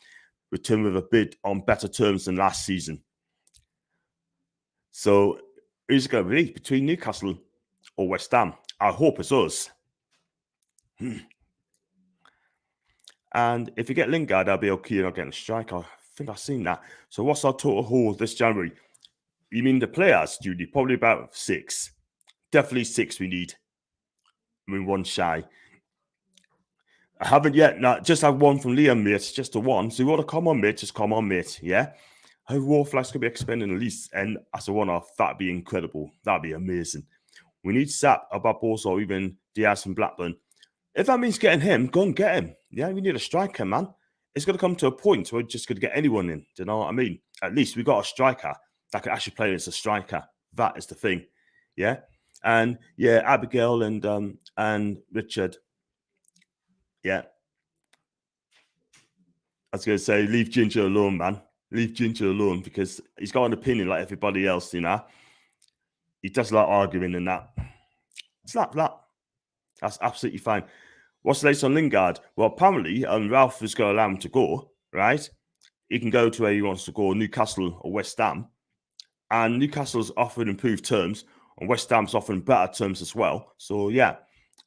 returned with a bid on better terms than last season. So who's going to be between Newcastle or West Ham? I hope it's us. And if you get Lingard, I'll be okay. You're not getting a striker. I think I've seen that. So what's our total haul this January? You mean the players, Judy? Probably about 6. Definitely 6 we need. I mean, 1 shy. I haven't yet. No, just have 1 from Liam, mate. Just a 1. So you want to come on, mate? Just come on, mate. Yeah. I hope Warflash could be expending at least. And as a one-off, that'd be incredible. That'd be amazing. We need Sap, Ababos, or even Diaz from Blackburn. If that means getting him, go and get him. Yeah, we need a striker, man. It's going to come to a point where we're just going to get anyone in. Do you know what I mean? At least we got a striker that can actually play as a striker. That is the thing. Yeah. And yeah, Abigail and Richard. Yeah. I was going to say, leave Ginger alone, man. Leave Ginger alone because he's got an opinion like everybody else, you know. He does like arguing and that. Slap that. That's absolutely fine. What's the latest on Lingard? Well, apparently, Ralph is going to allow him to go, right? He can go to where he wants to go, Newcastle or West Ham. And Newcastle's offering improved terms, and West Ham's offering better terms as well. So, yeah,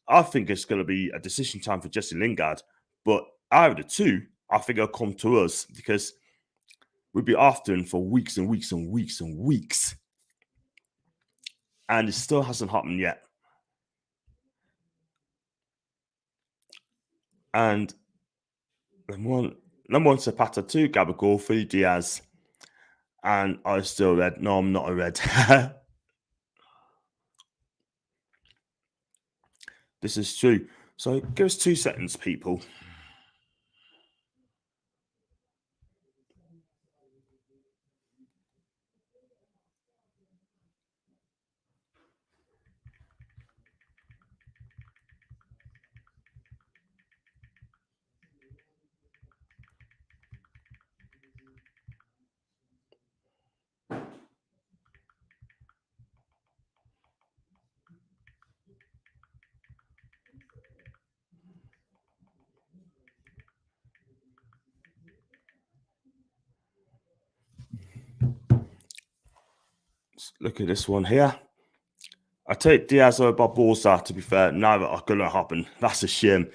I think it's going to be a decision time for Jesse Lingard. But out of the two, I think it'll come to us because we'll be after him for weeks and weeks and weeks and weeks. And it still hasn't happened yet. And number one Zapata, 2 Gabagol, 3 Diaz. And I still red. No, I'm not a red. This is true. So give us 2 seconds, people. Let's look at this one here. I take Diaz over Barbosa, to be fair. Neither are going to happen. That's a shame.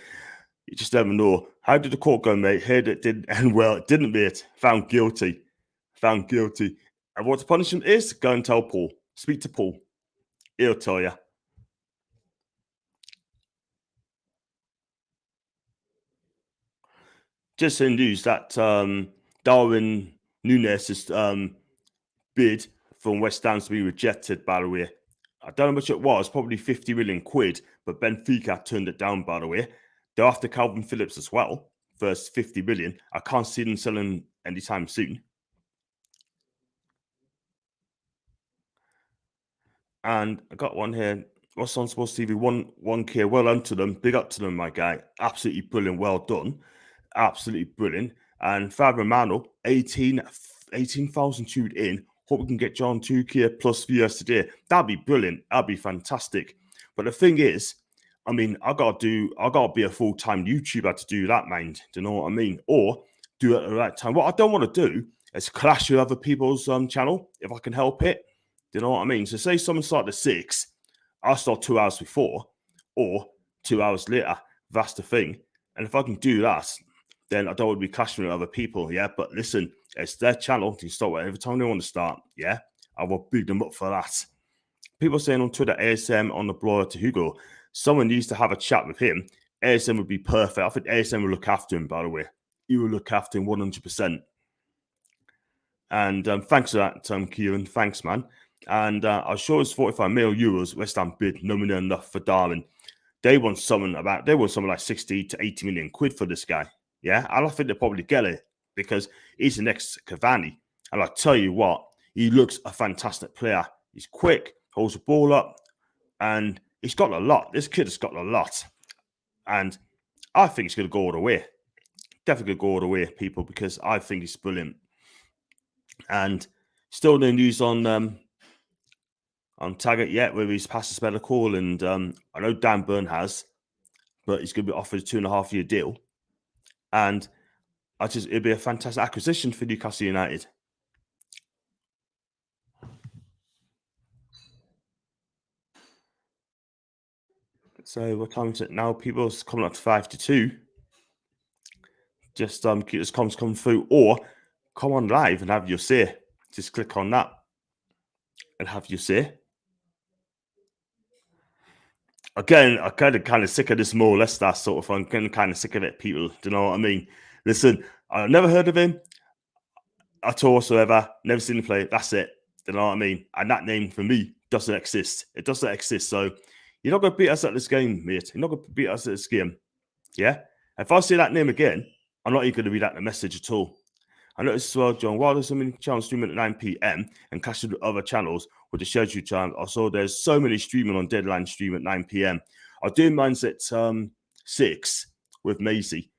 You just never know. How did the court go, mate? Heard it didn't end well. It didn't, mate. Found guilty. Found guilty. And what the punishment is, go and tell Paul. Speak to Paul. He'll tell you. Just in news that Darwin Núñez's bid from West Ham to be rejected, by the way. I don't know how much it was, probably 50 million quid, but Benfica turned it down, by the way. They're after Calvin Phillips as well, first 50 million. I can't see them selling anytime soon. And I got one here. What's on Sports TV? 1K. Well done to them. Big up to them, my guy. Absolutely brilliant. Well done. Absolutely brilliant. And Fab Romano, 18,000 tuned in. Hope we can get John 2K plus viewers today. That'd be brilliant. That'd be fantastic. But the thing is, I mean, I gotta be a full-time YouTuber to do that, mind. Do you know what I mean? Or do it at the right time. What I don't want to do is clash with other people's channel if I can help it. Do you know what I mean? So say someone started at 6, I'll start 2 hours before or 2 hours later. That's the thing. And if I can do that, then I don't want to be clashing with other people, yeah? But listen, it's their channel. They can start whatever time they want to start, yeah? I will big them up for that. People saying on Twitter, ASM on the blower to Hugo. Someone needs to have a chat with him. ASM would be perfect. I think ASM will look after him, by the way. He will look after him 100%. And thanks for that, Kieran. Thanks, man. And I sure it's 45 million euros. West Ham bid no money enough for Darwin. They want something like 60 to 80 million quid for this guy. Yeah, I don't think they'll probably get it because he's the next Cavani. And I tell you what, he looks a fantastic player. He's quick, holds the ball up, and he's got a lot. This kid has got a lot. And I think he's going to go all the way. Definitely going to go all the way, people, because I think he's brilliant. And still no news on Taggart yet, whether he's passed his medical. And I know Dan Burn has, but he's going to be offered a 2.5-year deal. And it'd be a fantastic acquisition for Newcastle United. So what time is it now? People's coming up to 5 to 2. Just keep this comms coming through, or come on live and have your say. Just click on that and have your say. Again, I'm kind of sick of this more or less that sort of thing. I'm kind of sick of it, people. Do you know what I mean? Listen, I've never heard of him at all whatsoever. Never seen him play. That's it. Do you know what I mean? And that name for me doesn't exist. It doesn't exist. So you're not going to beat us at this game, mate. You're not going to beat us at this game. Yeah? If I see that name again, I'm not even going to read out the message at all. I noticed as well, John, while there's so many channels streaming at 9 p.m. and clashing with other channels with the scheduled time, I saw there's so many streaming on Deadline stream at 9 p.m. I do mine's at 6 with Maisie.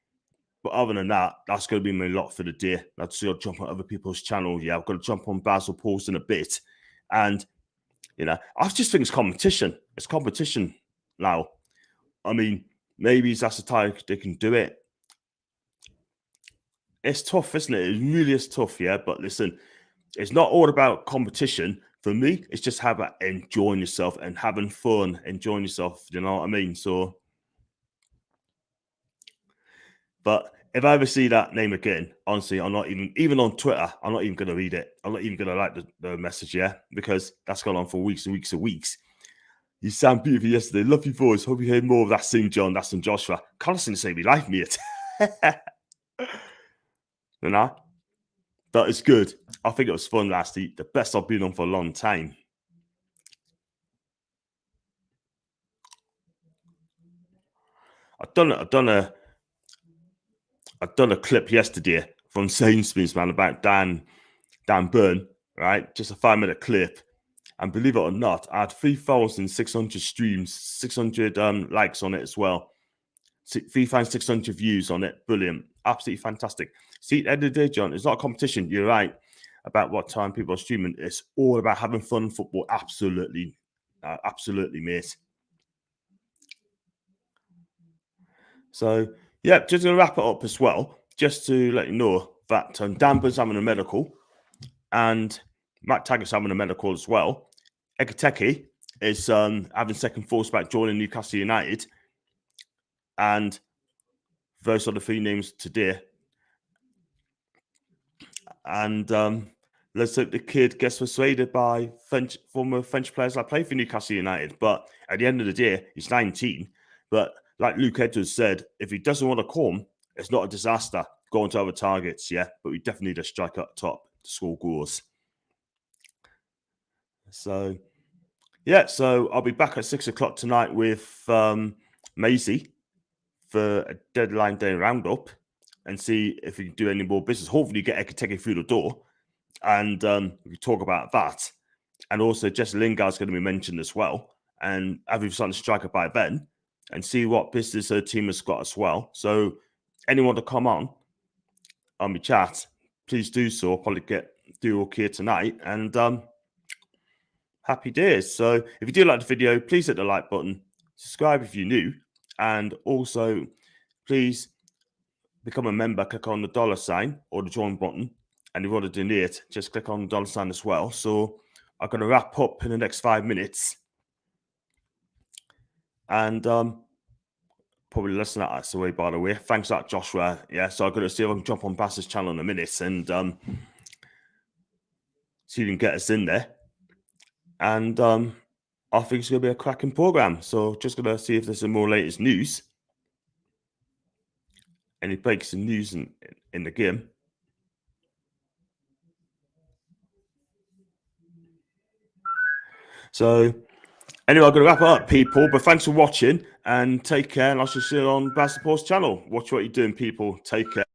But other than that, that's going to be my lot for the day. I've just got to jump on other people's channels. Yeah, I've got to jump on Basil Paulson in a bit. And, you know, I just think it's competition. It's competition now. I mean, maybe that's the time they can do it. It's tough, isn't it? It really is tough, yeah. But listen, it's not all about competition. For me, it's just how about enjoying yourself and having fun, enjoying yourself. You know what I mean? So, but if I ever see that name again, honestly, I'm not even on Twitter, I'm not even going to read it. I'm not even going to like the message, yeah, because that's gone on for weeks and weeks and weeks. You sound beautiful yesterday. Love your voice. Hope you hear more of that soon, John. That's from Joshua. Constantly say me life, mate. You know? But it's good. I think it was fun last week. The best I've been on for a long time. I've done a clip yesterday from Sainsbury's, man, about Dan Burn, right? Just a 5-minute clip. And believe it or not, I had 3,600 streams, 600 likes on it as well. 3,600 views on it. Brilliant. Absolutely fantastic. See, at the end of the day, John, it's not a competition. You're right about what time people are streaming. It's all about having fun in football. Absolutely. Absolutely, mate. So, yeah, just going to wrap it up as well, just to let you know that Dan Burn's having a medical and Matt Taggart's having a medical as well. Ekiteke is having second thoughts about joining Newcastle United. And those are the 3 names today. And let's hope the kid gets persuaded by former French players that play for Newcastle United. But at the end of the day, he's 19. But like Luke Edwards said, if he doesn't want to come, it's not a disaster. go on to other targets, yeah. But we definitely need a striker up top to score goals. So, yeah, so I'll be back at 6 o'clock tonight with Maisie for a deadline day roundup and see if we can do any more business. Hopefully get Ekiteke through the door, and we talk about that. And also Jesse Lingard's going to be mentioned as well, and have we signed a striker by then, and see what business her team has got as well. So anyone to come on my chat, please do so. I'll probably do okay tonight, and happy days. So if you do like the video, please hit the like button, subscribe if you're new, and also please become a member. Click on the $ or the join button, and if you want to donate, just click on the $ as well. So I'm going to wrap up in the next 5 minutes, and probably listen to that away, by the way. Thanks for that, Joshua. Yeah, so I'm going to see if I can jump on Bass's channel in a minute and see if you can get us in there. And I think it's going to be a cracking program. So just going to see if there's some more latest news. Any breaks in news in the game. So anyway, I'm going to wrap it up, people. But thanks for watching and take care. And I shall see you on Bass Support's channel. Watch what you're doing, people. Take care.